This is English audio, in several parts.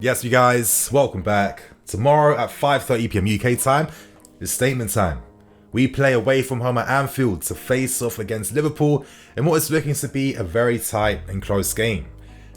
Yes, you guys, welcome back. Tomorrow at 5:30 PM UK time is statement time. We play away from home at Anfield to face off against Liverpool in what is looking to be a very tight and close game.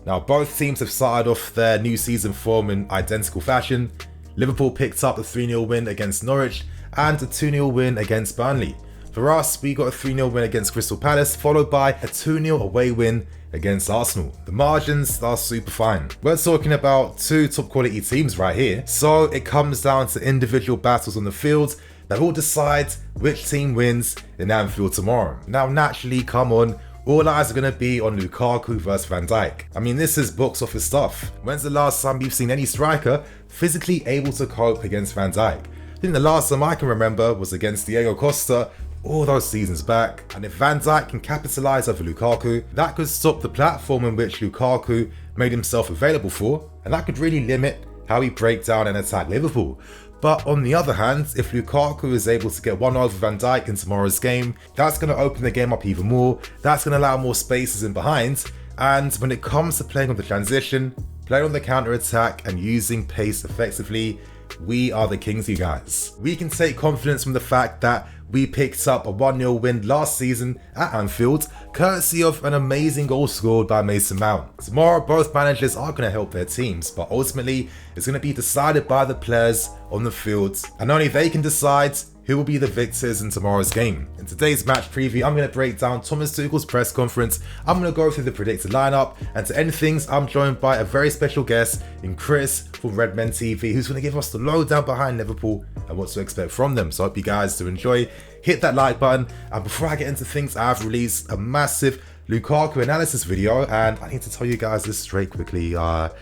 Now, both teams have started off their new season form in identical fashion. Liverpool picked up a 3-0 win against Norwich and a 2-0 win against Burnley. For us, we got a 3-0 win against Crystal Palace, followed by a 2-0 away win against Arsenal. The margins are super fine. We're talking about two top quality teams right here, so it comes down to individual battles on the field that will decide which team wins in Anfield tomorrow. Now, naturally, come on, all eyes are going to be on Lukaku versus Van Dijk. I mean, this is box office stuff. When's the last time you've seen any striker physically able to cope against Van Dijk? I think the last time I can remember was against Diego Costa all those seasons back, and if Van Dijk can capitalise over Lukaku, that could stop the platform in which Lukaku made himself available for, and that could really limit how he break down and attack Liverpool. But on the other hand, if Lukaku is able to get one over Van Dijk in tomorrow's game, that's going to open the game up even more, that's going to allow more spaces in behind, and when it comes to playing on the transition, playing on the counter-attack and using pace effectively, we are the kings, you guys. We can take confidence from the fact that we picked up a 1-0 win last season at Anfield, courtesy of an amazing goal scored by Mason Mount. Tomorrow, both managers are going to help their teams, but ultimately, it's going to be decided by the players on the field, and only they can decide who will be the victors in tomorrow's game. In today's match preview, I'm going to break down Thomas Tuchel's press conference, I'm going to go through the predicted lineup, and to end things, I'm joined by a very special guest in Chris from Redmen TV, who's going to give us the lowdown behind Liverpool and what to expect from them. So I hope you guys do enjoy. Hit that like button, and before I get into things, I've released a massive Lukaku analysis video, and I need to tell you guys this straight quickly.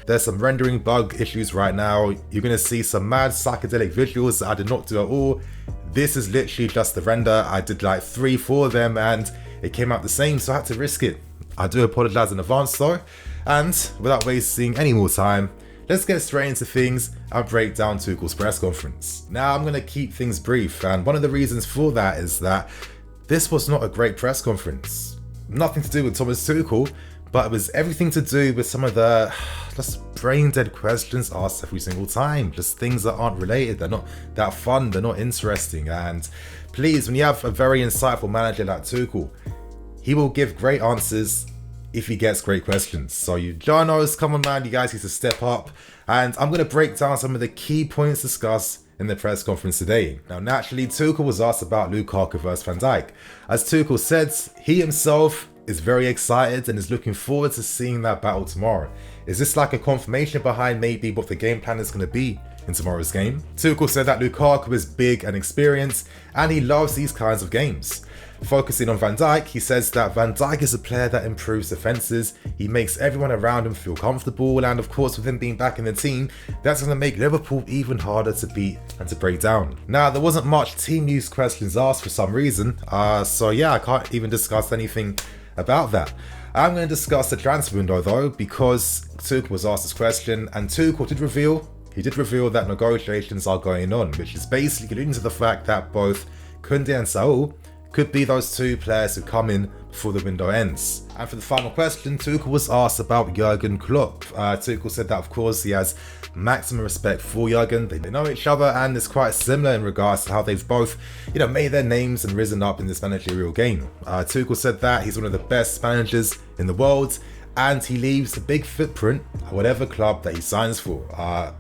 There's some rendering bug issues right now. You're going to see some mad psychedelic visuals that I did not do at all. This is literally just the render. I did like 3-4 of them and it came out the same, so I had to risk it. I do apologize in advance though. And without wasting any more time, let's get straight into things and break down Tuchel's press conference. Now, I'm going to keep things brief, and one of the reasons for that is that this was not a great press conference. Nothing to do with Thomas Tuchel, but it was everything to do with some of the just brain dead questions asked every single time. Just things that aren't related, they're not that fun, they're not interesting. And please, when you have a very insightful manager like Tuchel, he will give great answers if he gets great questions. So you journos, come on man, you guys need to step up. And I'm going to break down some of the key points discussed in the press conference today. Now, naturally, Tuchel was asked about Lukaku versus Van Dijk. As Tuchel said, he himself is very excited and is looking forward to seeing that battle tomorrow. Is this like a confirmation behind maybe what the game plan is going to be in tomorrow's game? Tuchel said that Lukaku is big and experienced and he loves these kinds of games. Focusing on Van Dijk, he says that Van Dijk is a player that improves defenses, he makes everyone around him feel comfortable, and of course with him being back in the team, that's going to make Liverpool even harder to beat and to break down. Now, there wasn't much team news questions asked for some reason, so yeah, I can't even discuss anything about that. I'm going to discuss the transfer window though, because Tuchel was asked this question, and Tuchel did reveal that negotiations are going on, which is basically alluding to the fact that both Koundé and Saul could be those two players who come in before the window ends. And for the final question, Tuchel was asked about Jurgen Klopp. Tuchel said that of course he has maximum respect for Jurgen. They know each other and it's quite similar in regards to how they've both, made their names and risen up in this managerial game. Tuchel said that he's one of the best managers in the world, and he leaves a big footprint at whatever club that he signs for.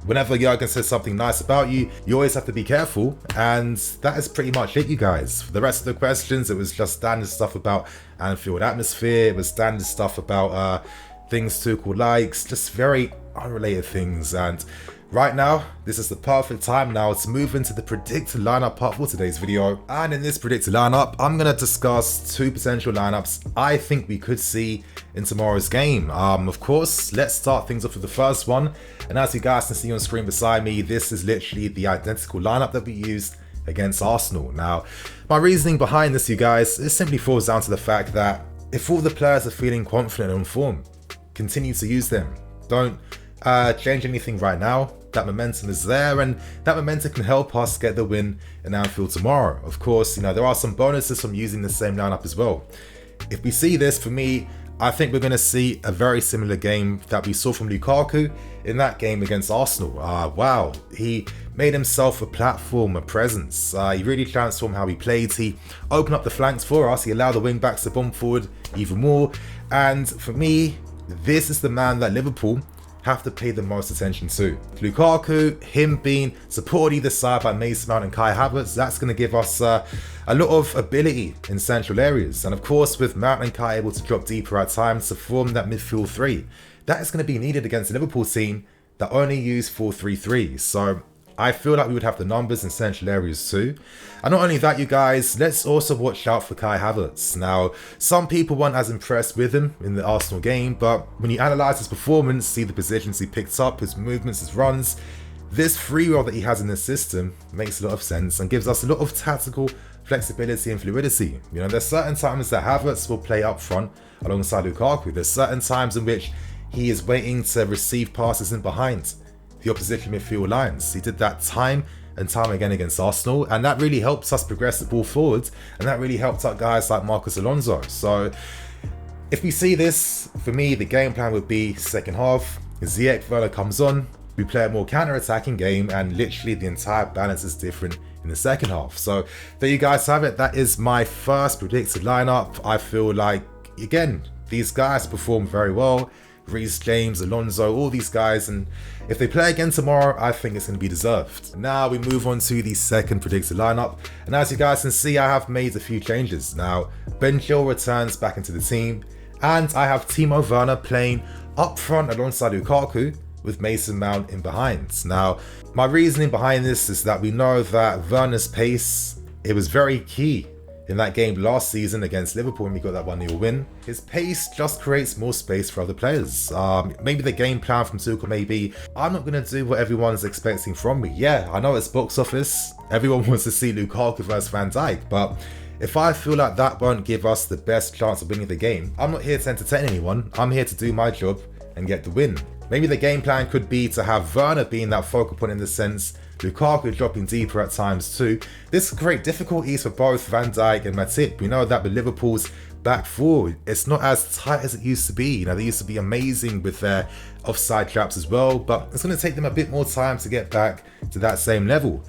Whenever Jurgen says something nice about you, you always have to be careful, and that is pretty much it, you guys. For the rest of the questions, it was just standard stuff about Anfield atmosphere, it was standard stuff about things Tuchel likes, just very unrelated things. And right now, this is the perfect time now to move into the predicted lineup part for today's video. And in this predicted lineup, I'm going to discuss two potential lineups I think we could see in tomorrow's game. Of course, let's start things off with the first one. And as you guys can see on screen beside me, this is literally the identical lineup that we used against Arsenal. Now, my reasoning behind this, you guys, it simply falls down to the fact that if all the players are feeling confident and on form, continue to use them. Don't change anything right now. That momentum is there, and that momentum can help us get the win in Anfield tomorrow. Of course, there are some bonuses from using the same lineup as well. If we see this, for me, I think we're going to see a very similar game that we saw from Lukaku in that game against Arsenal. Wow, he made himself a platform, a presence. He really transformed how he played. He opened up the flanks for us. He allowed the wing backs to bomb forward even more. And for me, this is the man that Liverpool have to pay the most attention to. Lukaku, him being supported either side by Mason Mount and Kai Havertz, that's going to give us a lot of ability in central areas. And of course, with Mount and Kai able to drop deeper at times to form that midfield three, that is going to be needed against a Liverpool team that only use 4-3-3. So I feel like we would have the numbers in central areas too. And not only that, you guys, let's also watch out for Kai Havertz. Now, some people weren't as impressed with him in the Arsenal game, but when you analyse his performance, see the positions he picked up, his movements, his runs, this free roll that he has in the system makes a lot of sense and gives us a lot of tactical flexibility and fluidity. You know, there's certain times that Havertz will play up front alongside Lukaku. There's certain times in which he is waiting to receive passes in behind the opposition midfield lines. He did that time and time again against Arsenal, and that really helps us progress the ball forward, and that really helped out guys like Marcos Alonso. So if we see this, for me, the game plan would be second half, Ziyech Werner comes on, we play a more counter-attacking game, and literally the entire balance is different in the second half. So there you guys have it. That is my first predicted lineup. I feel like, again, these guys perform very well. Reece James, Alonso, all these guys, and if they play again tomorrow, I think it's going to be deserved. Now we move on to the second predicted lineup, and as you guys can see, I have made a few changes. Now, Ben Chilwell returns back into the team, and I have Timo Werner playing up front alongside Lukaku with Mason Mount in behind. Now, my reasoning behind this is that we know that Werner's pace, it was very key in that game last season against Liverpool when we got that 1-0 win. His pace just creates more space for other players. Maybe the game plan from Tuchel may be, I'm not going to do what everyone's expecting from me. Yeah, I know it's box office. Everyone wants to see Lukaku versus Van Dijk, but if I feel like that won't give us the best chance of winning the game, I'm not here to entertain anyone. I'm here to do my job and get the win. Maybe the game plan could be to have Werner being that focal point in the sense Lukaku dropping deeper at times too. This could create difficulties for both Van Dijk and Matip. We know that with Liverpool's back four, it's not as tight as it used to be. You know, they used to be amazing with their offside traps as well, but it's going to take them a bit more time to get back to that same level.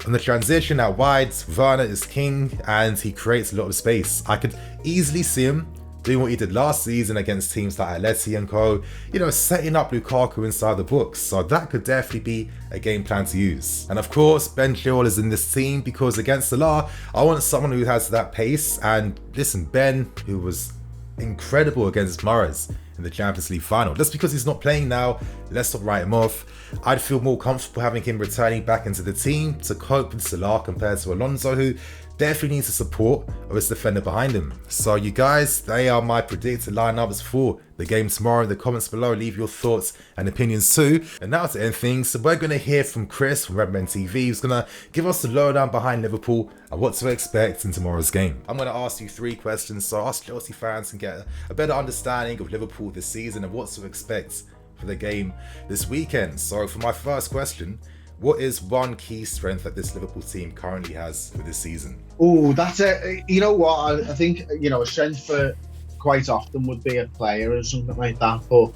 On the transition out wide, Werner is king and he creates a lot of space. I could easily see him doing what he did last season against teams like Atleti and co, you know, setting up Lukaku inside the box. So that could definitely be a game plan to use. And of course, Ben Chilwell is in this team because against Salah, I want someone who has that pace. And listen, Ben, who was incredible against Mahrez in the Champions League final. Just because he's not playing now, let's not write him off. I'd feel more comfortable having him returning back into the team to cope with Salah compared to Alonso, who definitely needs the support of his defender behind him. So you guys, they are my predicted lineups for the game tomorrow. In the comments below, leave your thoughts and opinions too. And now to end things, so we're going to hear from Chris from Redmen TV, who's going to give us the lowdown behind Liverpool and what to expect in tomorrow's game. I'm going to ask you 3 questions so us Chelsea fans can get a better understanding of Liverpool this season and what to expect for the game this weekend. So for my first question, what is one key strength that this Liverpool team currently has for this season? Oh, that's it. You know what? I think, you know, a strength for quite often would be a player or something like that. But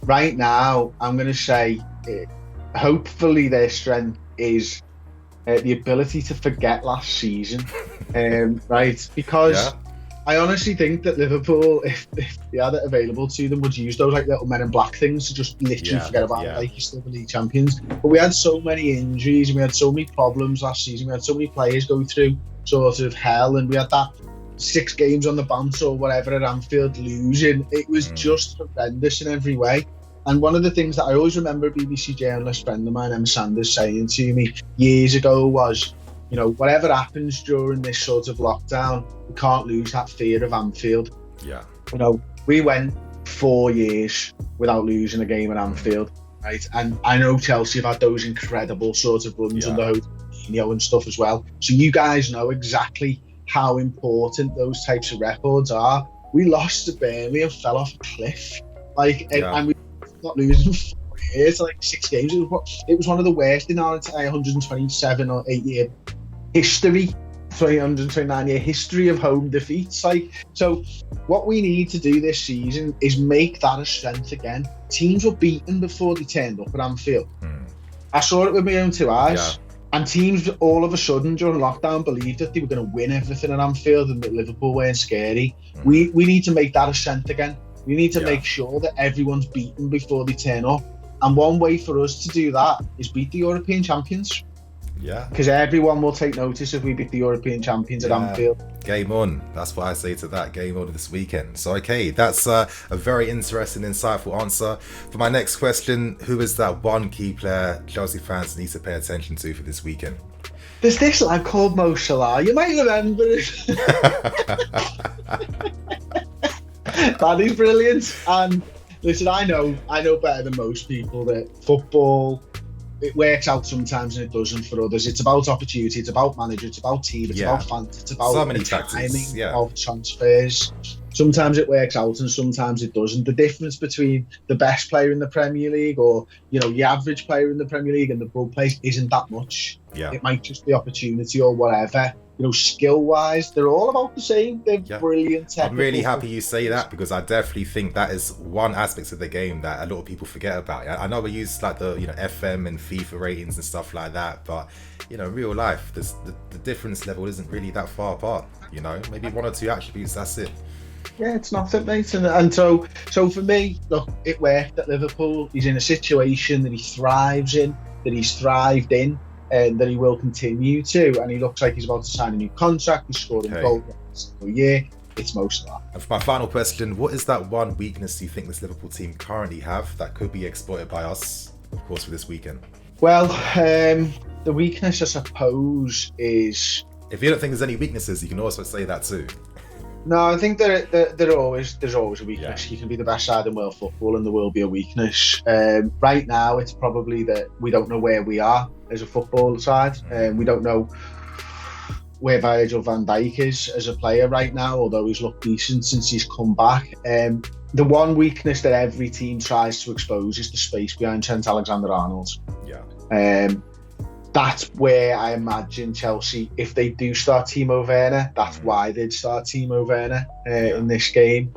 right now, I'm going to say, hopefully their strength is the ability to forget last season. Right? Because I honestly think that Liverpool, if they had it available to them, would use those like little men in black things to just literally forget about it, like you're still the league champions. But we had so many injuries and we had so many problems last season. We had so many players go through sort of hell, and we had that 6 games on the bounce or whatever at Anfield losing. It was just horrendous in every way. And one of the things that I always remember a BBC journalist friend of mine, Emma Sanders, saying to me years ago was, you know, whatever happens during this sort of lockdown, we can't lose that fear of Anfield. Yeah. You know, we went 4 years without losing a game at Anfield, right? And I know Chelsea have had those incredible sort of runs under Mourinho and stuff as well. So you guys know exactly how important those types of records are. We lost to Burnley and fell off a cliff. And we not losing for 4 years, like 6 games. It was one of the worst in our entire 127 or 8 year history 329-year history of home defeats. Like, so what we need to do this season is make that a strength again. Teams were beaten before they turned up at Anfield. I saw it with my own two eyes. And teams all of a sudden during lockdown believed that they were going to win everything at Anfield and that Liverpool weren't scary. We need to make that a strength again. We need to make sure that everyone's beaten before they turn up. And one way for us to do that is beat the European champions. Yeah. Because everyone will take notice if we beat the European champions at Anfield. Game on. That's what I say to that. Game on this weekend. So, okay, that's a very interesting, insightful answer. For my next question, who is that one key player Chelsea fans need to pay attention to for this weekend? There's this lad called Mo Salah. You might remember it. That is brilliant. And listen, I know better than most people that football, it works out sometimes and it doesn't for others. It's about opportunity, it's about manager, it's about team, it's about fans, it's about so many timing of transfers. Sometimes it works out and sometimes it doesn't. The difference between the best player in the Premier League or, you know, the average player in the Premier League and the good players isn't that much. It might just be opportunity or whatever. You know, skill-wise, they're all about the same. They're brilliant. I'm really happy you say that because I definitely think that is one aspect of the game that a lot of people forget about. I know we use like the FM and FIFA ratings and stuff like that, but in real life, the difference level isn't really that far apart. Maybe one or two attributes. That's it. Yeah, it's nothing, mate. And so for me, look, it worked at Liverpool. He's in a situation that he thrives in, that he's thrived in, and that he will continue to. And he looks like he's about to sign a new contract. He's scoring goals every single year. It's most of that. And for my final question, what is that one weakness you think this Liverpool team currently have that could be exploited by us, of course, for this weekend? Well, the weakness, I suppose, is... If you don't think there's any weaknesses, you can also say that too. No, I think there's always a weakness. You can be the best side in world football and there will be a weakness. Right now, it's probably that we don't know where we are as a football side. We don't know where Virgil van Dijk is as a player right now, although he's looked decent since he's come back. The one weakness that every team tries to expose is the space behind Trent Alexander-Arnold. That's where I imagine Chelsea, if they do start Timo Werner, that's why they'd start Timo Werner in this game.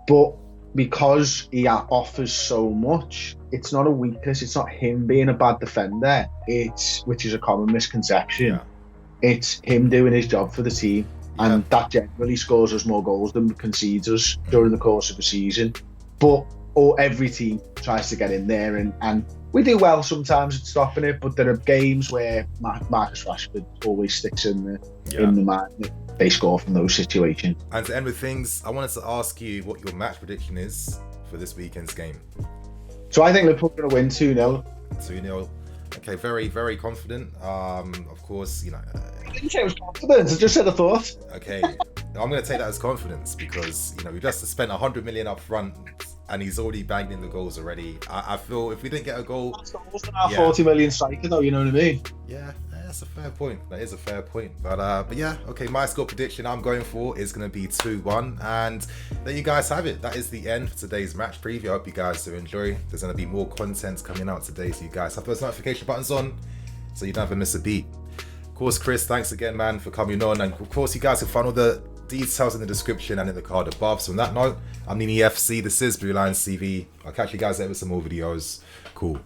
But because he offers so much, it's not a weakness. It's not him being a bad defender, which is a common misconception. It's him doing his job for the team. And that generally scores us more goals than concedes us during the course of a season. But every team tries to get in there and we do well sometimes at stopping it, but there are games where Marcus Rashford always sticks in the mind. They score from those situations. And to end with things, I wanted to ask you what your match prediction is for this weekend's game. So I think Liverpool are going to win 2-0. 2-0. Okay, very, very confident. Of course, I didn't say it was confidence, I just said I thought. Okay, I'm going to take that as confidence because, we just spent 100 million up front and he's already banged in the goals already. I feel if we didn't get a goal... That's our 40 million striker though, you know what I mean? Yeah, that's a fair point. That is a fair point. But yeah, okay, my score prediction I'm going for is going to be 2-1. And there you guys have it. That is the end for today's match preview. I hope you guys do enjoy. There's going to be more content coming out today, so you guys have those notification buttons on so you don't ever miss a beat. Of course, Chris, thanks again, man, for coming on. And of course, you guys can find all the details in the description and in the card above. So on that note, I'm Nini FC. This is Blue Lions TV. I'll catch you guys later with some more videos. Cool.